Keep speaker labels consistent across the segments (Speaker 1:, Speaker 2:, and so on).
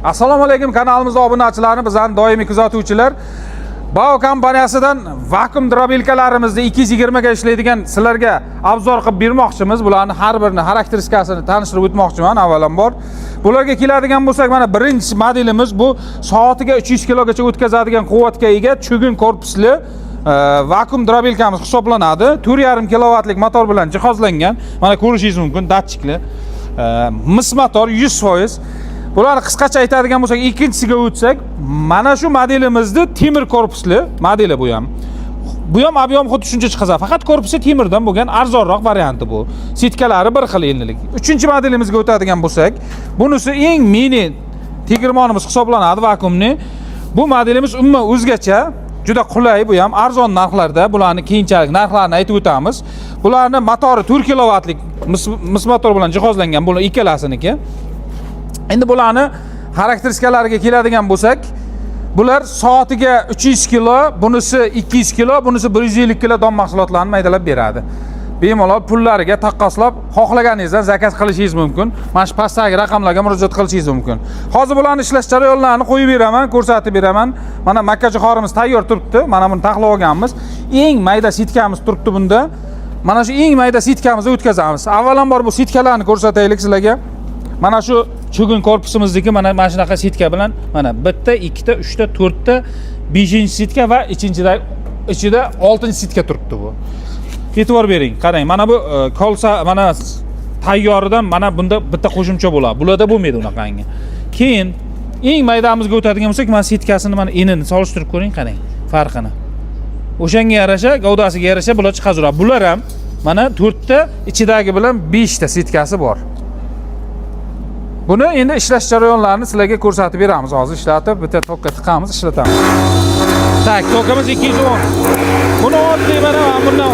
Speaker 1: Assalomu alaykum kanalimiz obunachilarini, bizning doimiy kuzatuvchilar. Bao kompaniyasidan vakuum drobilkalarimizni 220 ga ishlaydigan sizlarga obzor qilib bermoqchimiz. Bularning har birini xarakteristikasini tanishtirib o'tmoqchiman avvalambor. Bularga keladigan bo'lsak, mana birinchi modelimiz bu soatiga 300 kilogacha o'tkazadigan quvvatga ega cho'gin korpusli vakuum drobilkamiz hisoblanadi. 4,5 kilovatlik motor bilan jihozlangan. Mana ko'rishingiz mumkin, datchikli. Mis motor 100%. Bularni qisqacha aytadigan bo'lsak, ikkinchisiga o'tsak, mana shu modelimizni temir korpusli modeli bu ham. Bu ham ob'yom xuddi shuncha chiqadi. Faqat korpusi temirdan bo'lgan arzonroq varianti bu. Sitkalari bir xil endilik. Uchinchi modelimizga o'tadigan bo'lsak, bunisi eng mini tegirmonimiz hisoblanadi vakuumni. Bu modelimiz umuman o'zgacha, juda qulay, bu ham arzon narxlarda. Bularni keyinchalik narxlarini aytib o'tamiz. Bularning motori 4 kilovatlik mis motor bilan jihozlangan, bular ikkalasiniki. Endi bularni xarakteristikalariga keladigan bo'lsak, bular soatiga 300 kilo, bunisi 200 kilo, bunisi 150 kilo don mahsulotlarni maydalab beradi. Bemalol pullariga taqqoslab xohlaganingizdan zakaz qilishingiz mumkin. Mana shu pastdagi raqamlarga murojaat qilishingiz mumkin. Hozir bularni ishlash jarayonlarini qo'yib beraman, ko'rsatib beraman. Mana makkajo'xorimiz tayyor turibdi. Mana buni taxlab olganmiz. Eng mayda sitkamiz turibdi bunda. Mana shu eng mayda sitkamizni o'tkazamiz. Avvalambor bu sitkalarni ko'rsataylik sizlarga. Mana shu cho'gin korpusimizniki mana shunaqa sitka bilan mana bitta, ikkita, uchta, to'rtta, 5-sitka va ichida 6-sitka turibdi bu. E'tibor bering, qarang. Mana bu kolsa mana tayyoridan mana bunda bitta qo'shimcha bo'ladi. Bularda bo'lmaydi unaqangi. Keyin eng maydamizga o'tadigan bo'lsak, mana sitkasini mana enini solishtirib ko'ring, qarang farqini. O'shanga yarasha, gavdasiga yarasha bular chiqaveradi. Bular ham mana 4 ta, ichidagi bilan 5 ta sitkasi bor. Buni endi ishlash jarayonlarini sizlarga ko'rsatib beramiz. Hozir ishlatib, bitta tokka tiqamiz, ishlatamiz. Tak, tokkamiz 210. Buni oddiy mana bundan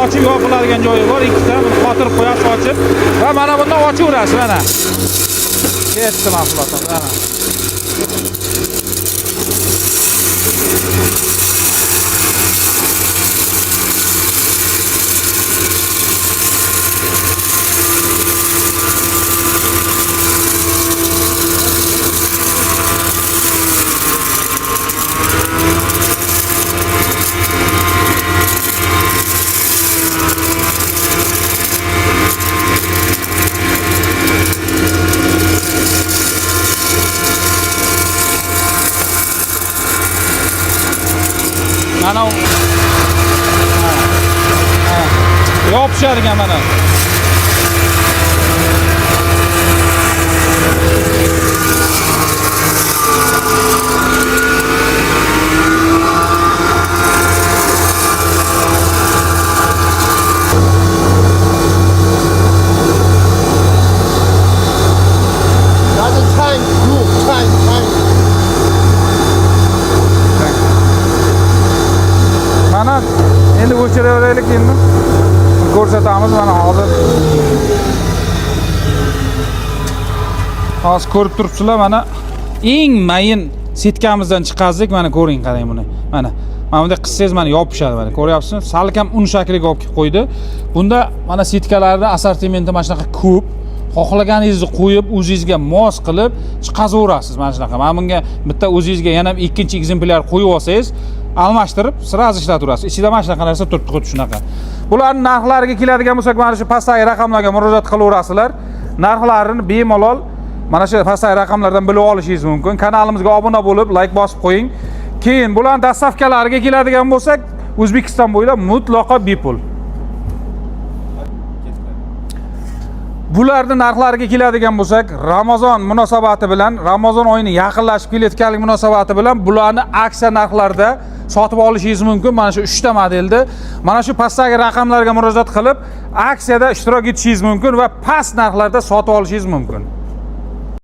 Speaker 1: ochib yopiladigan joyi bor, ikkita qotirib qo'yasiz, ochib va mana bundan ochaverasiz mana. Ketdi mahsulotlar mana. Mana yopishadigan mana. Mana endi o'chiraveraylik endi. Ko'rsatamiz mana hozir. Hozir ko'rib turibsizlar, mana eng mayin sitkamizdan chiqazdik, mana ko'ring, qarang buni. Mana bunday qissangiz mana yopishadi, mana ko'ryapsizmi? Salkam un shakliga olib qo'ydi. Bunda mana sitkalarning assortimenti mana shunaqa ko'p. Xohlaganingizni qo'yib, o'zingizga mos qilib chiqazaverasiz mana shunaqa. Mana bunga bitta o'zingizga yana ikkinchi ekzemplyar qo'yib olsangiz, almashtirib, sirazi ishlataverasiz. Ichida mana shunaqa narsa turibdi, xuddi shunaqa. Bularning narxlariga keladigan bo'lsak, mana shu pastdagi raqamlarga murojaat qilaverasizlar. Narxlarini bemalol mana shu pastdagi raqamlardan bilib olishingiz mumkin. Kanalimizga obuna bo'lib, like bosib qo'ying. Keyin bularning dastavkalariga keladigan bo'lsak, O'zbekiston bo'ylab mutlaqo bepul. Bularning narxlariga keladigan bo'lsak, Ramazon munosabati bilan, Ramazon oyini yaqinlashib kelayotganlik munosabati bilan bularni aksiya narxlarda sotib olishingiz mumkin. Mana shu 3 ta modelni mana shu pastdagi raqamlarga murojaat qilib, aksiyada ishtirok etishingiz mumkin va past narxlarda sotib olishingiz mumkin.